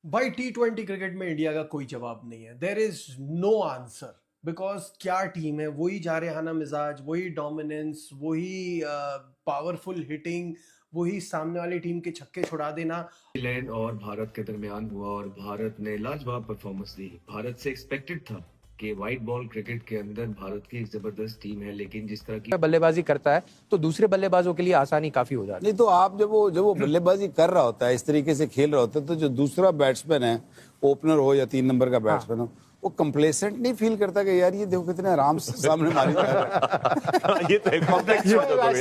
भाई T20 cricket में India का कोई जवाब नहीं है। There is no answer because क्या टीम है, वही जारेहाना मिजाज, वही डोमिनेंस, वही पावरफुल हिटिंग, वही सामने वाली टीम के छक्के छुड़ा देना। न्यूजीलैंड और भारत के दरमियान हुआ और भारत ने लाजवाब परफॉर्मेंस दी। भारत से एक्सपेक्टेड था कि व्हाइट बॉल क्रिकेट के अंदर भारत की एक जबरदस्त टीम है, लेकिन जिस तरह की बल्लेबाजी करता है तो दूसरे बल्लेबाजों के लिए आसानी काफी हो जाती है। नहीं तो आप जब वो बल्लेबाजी कर रहा होता है, इस तरीके से खेल रहा होता है, तो जो दूसरा बैट्समैन है, ओपनर हो या 3 नंबर का बैट्समैन हो, वो कंप्लेसेंट नहीं फील करता कि यार ये देखो कितने आराम से सामने मारी जा रहा है। ये तो एक कॉम्प्लेक्स बात हो गई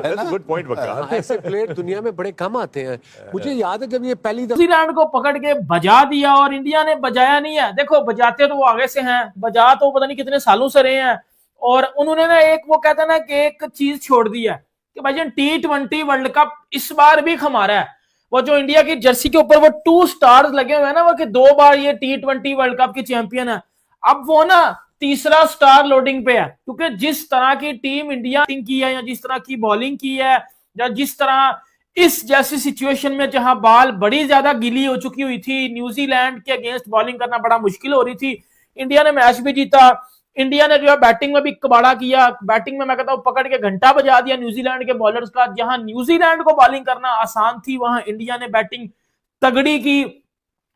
है। गुड पॉइंट बका। ऐसे प्लेयर दुनिया में बड़े कम आते हैं। मुझे याद है जब ये पहली दफा न्यूजीलैंड को पकड़ के बजा दिया और इंडिया ने बजाया नहीं है। देखो बजाते तो वो आगे से हैं, बजा तो पता नहीं कितने सालों से रहे हैं, और उन्होंने ना एक वो कहता है ना कि एक चीज छोड़ दी है कि भाई T20 वर्ल्ड कप इस बार भी हमारा है। वो जो इंडिया की जर्सी के ऊपर वो 2 स्टार्स लगे हुए हैं ना, वो कि 2 बार ये T20 वर्ल्ड कप की चैंपियन है। अब वो ना तीसरा स्टार लोडिंग पे है, क्योंकि जिस तरह की टीम इंडिया की है, या जिस तरह की बॉलिंग की है, या जिस तरह इस जैसी सिचुएशन में जहां बॉल बड़ी ज्यादा गिली हो चुकी हुई थी, न्यूजीलैंड के अगेंस्ट बॉलिंग करना बड़ा मुश्किल हो रही थी। इंडिया ने मैच भी जीता। इंडिया ने जो है बैटिंग में भी कबाड़ा किया। बैटिंग में मैं कहता हूं पकड़ के घंटा बजा दिया न्यूजीलैंड के बॉलर्स का। जहां न्यूजीलैंड को बॉलिंग करना आसान थी, वहां इंडिया ने बैटिंग तगड़ी की।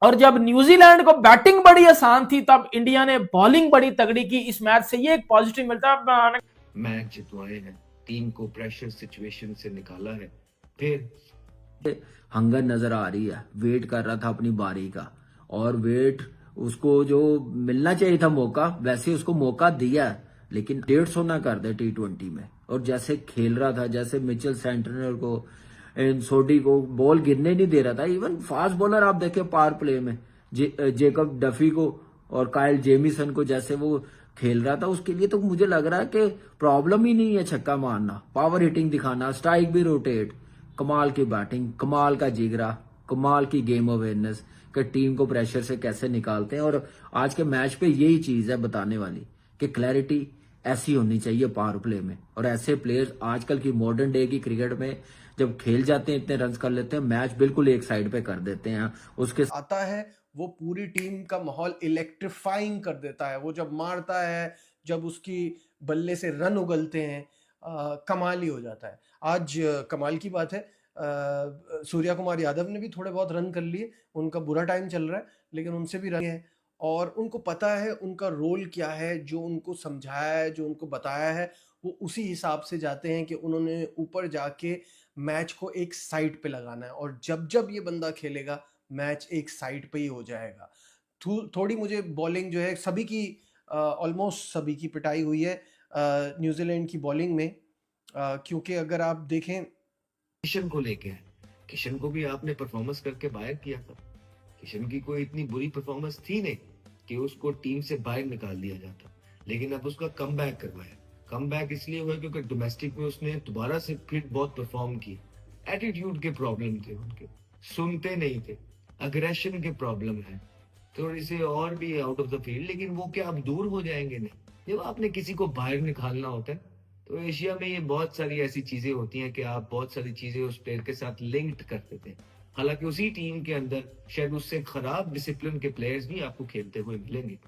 और जब न्यूजीलैंड को बैटिंग बड़ी आसान थी, तब इंडिया ने बॉलिंग बड़ी तगड़ी की। इस मैच से ये एक पॉजिटिव मिलता है। मैच जितवाए हैं, टीम को प्रेशर सिचुएशन से निकाला है। फिर हंगर नजर आ रही है, वेट कर रहा था अपनी बारी का, और वेट उसको जो मिलना चाहिए था मौका, वैसे उसको मौका दिया, लेकिन 150 ना कर दे T20 में। और जैसे खेल रहा था, जैसे मिचेल सेंटनर को, सोडी को बॉल गिरने नहीं दे रहा था। इवन फास्ट बॉलर आप देखे पावर प्ले में जेकब डफी को और काइल जेमिसन को जैसे वो खेल रहा था, उसके लिए तो मुझे लग रहा है कि प्रॉब्लम ही नहीं है छक्का मारना, पावर हिटिंग दिखाना, स्ट्राइक भी रोटेट। कमाल की बैटिंग, कमाल का जिगरा, कमाल की गेम अवेयरनेस कि टीम को प्रेशर से कैसे निकालते हैं। और आज के मैच पे यही चीज है बताने वाली कि क्लैरिटी ऐसी होनी चाहिए पावर प्ले में। और ऐसे प्लेयर्स आजकल की मॉडर्न डे की क्रिकेट में जब खेल जाते हैं, इतने रन कर लेते हैं, मैच बिल्कुल एक साइड पे कर देते हैं। उसके आता है वो पूरी टीम का माहौल इलेक्ट्रीफाइंग कर देता है। वो जब मारता है, जब उसकी बल्ले से रन उगलते हैं, कमाल ही हो जाता है। आज कमाल की बात है, सूर्या कुमार यादव ने भी थोड़े बहुत रन कर लिए। उनका बुरा टाइम चल रहा है, लेकिन उनसे भी रन है, और उनको पता है उनका रोल क्या है। जो उनको समझाया है, जो उनको बताया है, वो उसी हिसाब से जाते हैं कि उन्होंने ऊपर जाके मैच को एक साइड पे लगाना है। और जब जब ये बंदा खेलेगा, मैच एक साइड पे ही हो जाएगा। थोड़ी मुझे बॉलिंग जो है सभी की, ऑलमोस्ट सभी की पिटाई हुई है न्यूजीलैंड की बॉलिंग में, क्योंकि अगर आप देखें किशन को लेके है, किशन को भी आपने परफॉर्मेंस करके बाहर किया था। किशन की कोई इतनी बुरी परफॉर्मेंस थी नहीं कि उसको टीम से बाहर निकाल दिया जाता, लेकिन अब उसका कमबैक करवाया। कमबैक इसलिए हुआ क्योंकि डोमेस्टिक में उसने दोबारा से फिर बहुत परफॉर्म किया। एटीट्यूड के प्रॉब्लम थे उनके, सुनते नहीं थे, अग्रेशन के प्रॉब्लम है, थोड़ी सी और भी आउट ऑफ द फील्ड। लेकिन वो क्या अब दूर हो जाएंगे? नहीं। जब आपने किसी को बाहर निकालना होता है, तो एशिया में ये बहुत सारी ऐसी चीजें होती हैं कि आप बहुत सारी चीजें उस प्लेयर के साथ लिंक्ड कर देते हैं। हालांकि उसी टीम के अंदर शायद उससे खराब डिसिप्लिन के प्लेयर्स भी आपको खेलते हुए मिलेंगे,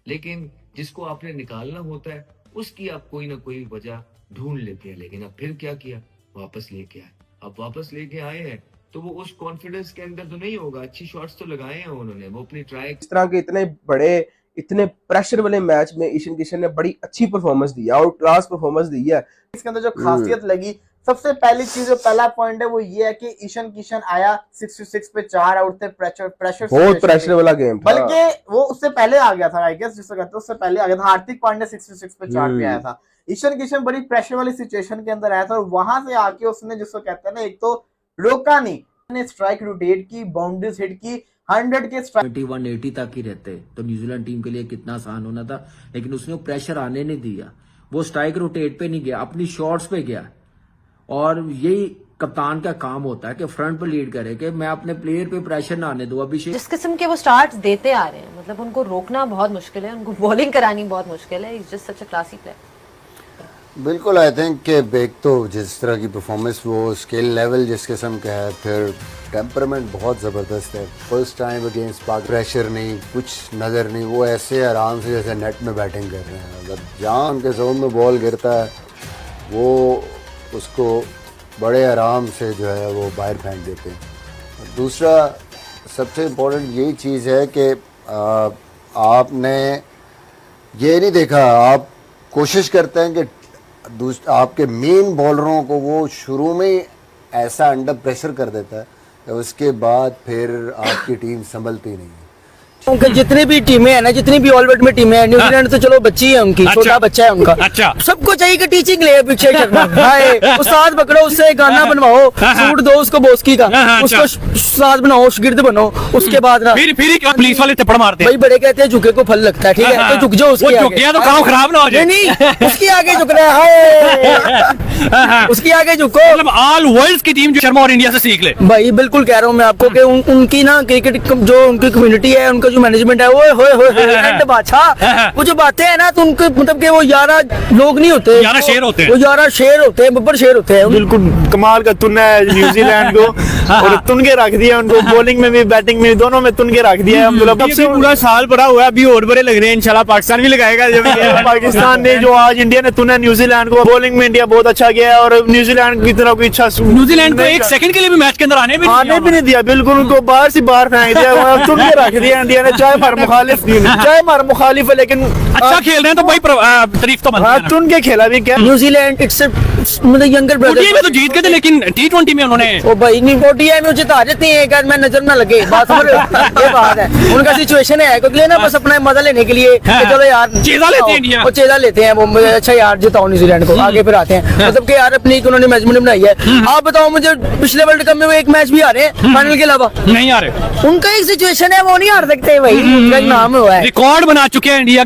लेकिन जिसको आपने निकालना होता है उसकी आप कोई ना कोई वजह ढूंढ लेते हैं। लेकिन अब फिर क्या किया? वापस लेके आए। अब वापस लेके आए हैं तो वो उस कॉन्फिडेंस के अंदर तो नहीं होगा। अच्छी शॉट्स तो लगाए हैं उन्होंने, वो अपनी ट्राई। इस तरह के इतने बड़े, इतने प्रेशर वाले मैच में ईशान किशन ने बड़ी अच्छी परफॉर्मेंस दी, आउट क्लास परफॉर्मेंस दी है। इसके अंदर जो खासियत लगी, सबसे पहली चीज, जो पहला पॉइंट है वो ये है कि ईशान किशन आया 66 पे 4 आउट थे। प्रेशर बहुत प्रेशर वाला गेम, बल्कि वो उससे पहले आ गया था, आई गेस जिसको कहते हैं उससे पहले आ गया था। हार्दिक पांड्या 66 पे 4 पे आया था। ईशान किशन बड़ी प्रेशर वाली सिचुएशन के अंदर आया था, और वहां से आके उसने जिसको कहते हैं ना, एक तो रोका नहीं, स्ट्राइक रोटेट की, बाउंड्रीज हिट की, 100 के स्ट्राइक 180 तक ही रहते तो न्यूजीलैंड टीम के लिए कितना आसान होना था। लेकिन उसने प्रेशर आने नहीं दिया, वो स्ट्राइक रोटेट पे नहीं गया, अपनी शॉट्स पे गया। और यही कप्तान का काम होता है कि फ्रंट पे लीड करे कि मैं अपने प्लेयर पे प्रेशर ना आने दूं। अभिषेक जिस किस्म के वो स्टार्ट्स देते आ रहे हैं, मतलब उनको रोकना बहुत मुश्किल है, उनको बॉलिंग करानी बहुत मुश्किल है। Is just such a classy player. बिल्कुल आई थिंक कि एक तो जिस तरह की परफॉर्मेंस वो स्किल लेवल जिस किस्म का है, फिर टेम्परामेंट बहुत ज़बरदस्त है। फर्स्ट टाइम अगेंस्ट पाक, प्रेशर नहीं, कुछ नज़र नहीं, वो ऐसे आराम से जैसे नेट में बैटिंग कर रहे हैं। मतलब जहाँ उनके जोन में बॉल गिरता है वो उसको बड़े आराम से जो है वो बाहर फेंक देते हैं। दूसरा सबसे इम्पोर्टेंट यही चीज़ है कि आपने ये नहीं देखा, आप कोशिश करते हैं कि आपके मेन बॉलरों को वो शुरू में ही ऐसा अंडर प्रेशर कर देता है कि उसके बाद फिर आपकी टीम संभलती नहीं है। उनके जितनी भी टीमें हैं ना, जितनी भी ऑलराउंड में टीमें हैं, न्यूजीलैंड तो चलो बच्ची है उनकी, छोटा बच्चा है उनका। अच्छा, सबको चाहिए कि टीचिंग ले अभिषेक शर्मा। हाय, उस्ताद पकड़ो, उससे गाना बनवाओ, सूट दो उसको बोस्की का, उसको उस्ताद बनाओ, शागिर्द बनो। उसके बाद ना फिर पुलिस वाले थप्पड़ मारते भाई, बड़े कहते हैं झुके को फल लगता है, ठीक है, तो झुक जाओ उसके आगे। तो काम खराब ना हो जाए। नहीं, उसके आगे झुकना है, हाय उसके आगे झुको। मतलब ऑल वर्ल्ड की टीम जो शर्मा और इंडिया से सीख ले। भाई बिल्कुल कह रहा हूँ मैं आपको कि उनकी ना क्रिकेट जो उनकी कम्युनिटी है, उनका जो मैनेजमेंट है, वो बादशाह, वो जो बातें हैं ना, तो उनके मतलब कि वो 11 लोग नहीं होते, 11 शेर होते हैं, वो 11 शेर होते हैं, बब्बर शेर होते हैं। बिल्कुल कमाल का तुन है न्यूजीलैंड को, और तुन के रख दिया उनको, बॉलिंग में भी बैटिंग में दोनों में तुन के रख दिया। सबसे पूरा साल भरा हुआ है, अभी और बड़े लग रहे हैं, इंशाल्लाह पाकिस्तान भी लगाएगा। जब पाकिस्तान ने जो आज इंडिया ने तुना न्यूजीलैंड को, बॉलिंग में इंडिया बहुत अच्छा गया है, और न्यूजीलैंड की तरह कोई इच्छा, न्यूजीलैंड को एक सेकंड के लिए भी मैच के अंदर आने भी नहीं दिया, बिल्कुल उनको बाहर से बाहर फेंक दिया, तुन के रख दिया इंडिया ने। चाहे हमारा मुखालिफ है, लेकिन अच्छा खेल रहे हैं तो भाई तारीफ तो बनती है। तुन के खेला भी क्या न्यूजीलैंड इट्स मतलब यंगर ब्रदर में तो जीत गए थे, लेकिन T20 में उन्होंने ओ भाई नहीं, ODI में जिता देते हैं, अगर मैं नजर ना लगे, बात समझ रहे हो? ये बात है, उनका सिचुएशन है क्योंकि ना बस अपना मजा लेने के लिए चलो यार चेजा लेते हैं इंडिया, वो चेजा लेते हैं, वो अच्छा यार जिताओ न्यूजीलैंड को, आगे फिर आते हैं। मतलब कि यार अपनी उन्होंने मैनेजमेंट बनाई है। आप बताओ मुझे, पिछले वर्ल्ड कप में वो एक मैच भी हारे फाइनल के अलावा, नहीं आ रहे, उनका एक सिचुएशन है, वो नहीं हार सकते भाई, उनका एक नाम हुआ है, रिकॉर्ड बना चुके हैं इंडिया।